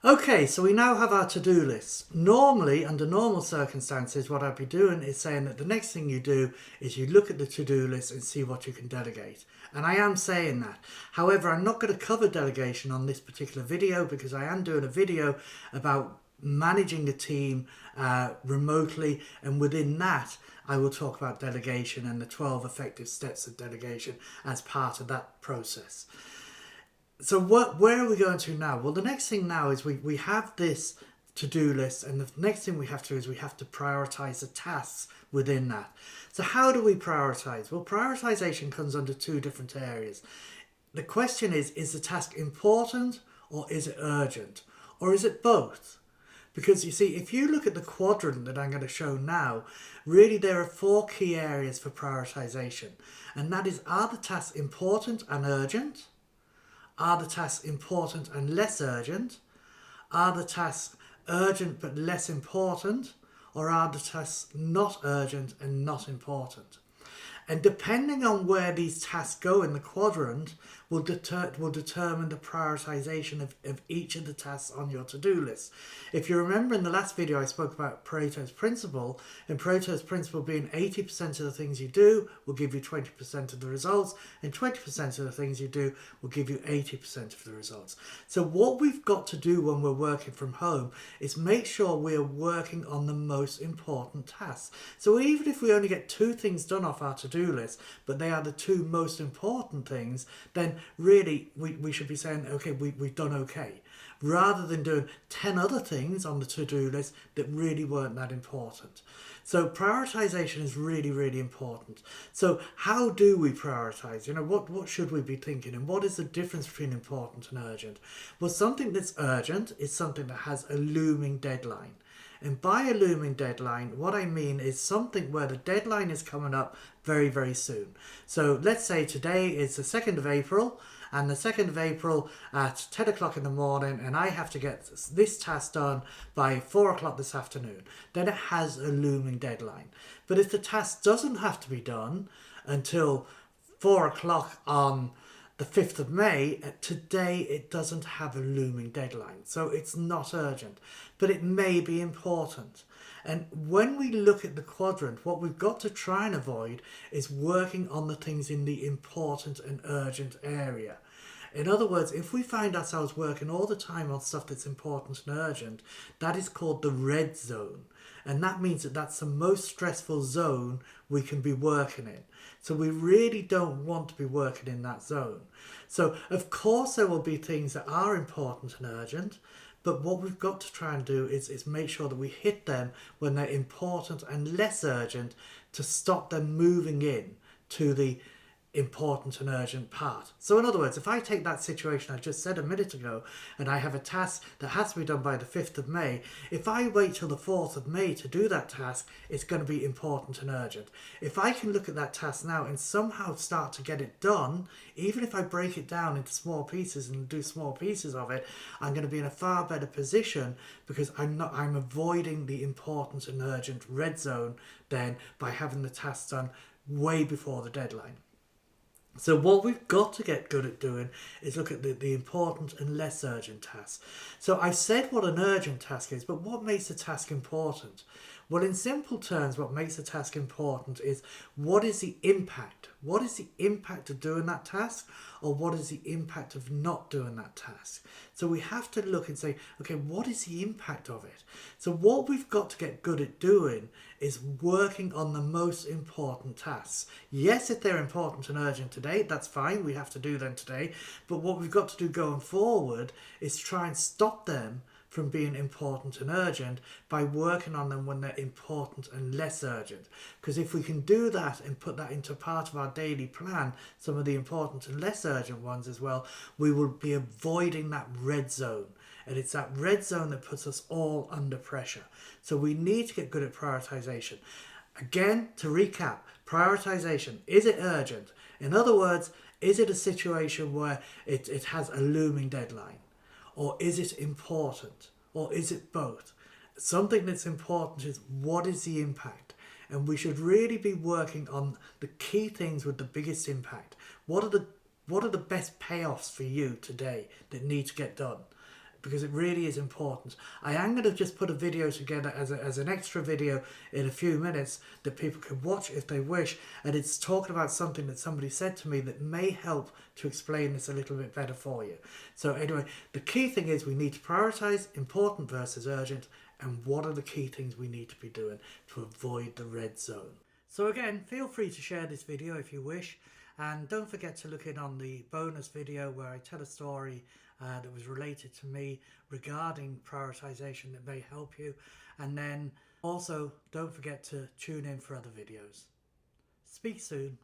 Okay, so we now have our to-do list. Normally, under normal circumstances, what I'd be doing is saying that the next thing you do is you look at the to-do list and see what you can delegate. And I am saying that. However, I'm not going to cover delegation on this particular video because I am doing a video about managing a team remotely, and within that I will talk about delegation and the 12 effective steps of delegation as part of that process. So where are we going to now? Well, the next thing now is we have this to-do list, and the next thing we have to do is we have to prioritize the tasks within that. So how do we prioritize? Well, prioritization comes under two different areas. The question is the task important or is it urgent? Or is it both? Because you see, if you look at the quadrant that I'm going to show now, really there are four key areas for prioritization. And that is, are the tasks important and urgent? Are the tasks important and less urgent? Are the tasks urgent but less important? Or are the tasks not urgent and not important? And depending on where these tasks go in the quadrant will determine the prioritization of each of the tasks on your to-do list. If you remember in the last video I spoke about Pareto's principle, and Pareto's principle being 80% of the things you do will give you 20% of the results, and 20% of the things you do will give you 80% of the results. So what we've got to do when we're working from home is make sure we're working on the most important tasks. So even if we only get two things done off our to-do list, but they are the two most important things, then really we should be saying, okay, we've done okay, rather than doing 10 other things on the to-do list that really weren't that important. So prioritization is really, really important. So how do we prioritize? What should we be thinking, and what is the difference between important and urgent? Well, something that's urgent is something that has a looming deadline. And by a looming deadline, what I mean is something where the deadline is coming up very, very soon. So let's say today is the 2nd of April, and the 2nd of April at 10 o'clock in the morning, and I have to get this task done by 4 o'clock this afternoon. Then it has a looming deadline. But if the task doesn't have to be done until 4 o'clock on the 5th of May, today it doesn't have a looming deadline. So it's not urgent, but it may be important. And when we look at the quadrant, what we've got to try and avoid is working on the things in the important and urgent area. In other words, if we find ourselves working all the time on stuff that's important and urgent, that is called the red zone. And that means that that's the most stressful zone we can be working in. So we really don't want to be working in that zone. So of course there will be things that are important and urgent, but what we've got to try and do is make sure that we hit them when they're important and less urgent, to stop them moving in to the important and urgent part. So in other words, if I take that situation I just said a minute ago, and I have a task that has to be done by the 5th of May, if I wait till the 4th of May to do that task, it's going to be important and urgent. If I can look at that task now and somehow start to get it done, even if I break it down into small pieces and do small pieces of it, I'm going to be in a far better position, because I'm avoiding the important and urgent red zone then by having the task done way before the deadline. So what we've got to get good at doing is look at the important and less urgent tasks. So I said what an urgent task is, but what makes a task important? Well, in simple terms, what makes a task important is, what is the impact? What is the impact of doing that task, or what is the impact of not doing that task? So we have to look and say, okay, what is the impact of it? So what we've got to get good at doing is working on the most important tasks. Yes, if they're important and urgent today, that's fine, we have to do them today. But what we've got to do going forward is try and stop them from being important and urgent by working on them when they're important and less urgent. Because if we can do that and put that into part of our daily plan, some of the important and less urgent ones as well, we will be avoiding that red zone. And it's that red zone that puts us all under pressure. So we need to get good at prioritization. Again, to recap, prioritization, is it urgent? In other words, is it a situation where it has a looming deadline? Or is it important? Or is it both? Something that's important is, what is the impact? And we should really be working on the key things with the biggest impact. What are the best payoffs for you today that need to get done? because it really is important. I am going to just put a video together as an extra video in a few minutes that people can watch if they wish, and it's talking about something that somebody said to me that may help to explain this a little bit better for you. So anyway, the key thing is we need to prioritise important versus urgent, and what are the key things we need to be doing to avoid the red zone. So again, feel free to share this video if you wish, and don't forget to look in on the bonus video where I tell a story that was related to me regarding prioritisation that may help you, and then also don't forget to tune in for other videos. Speak soon.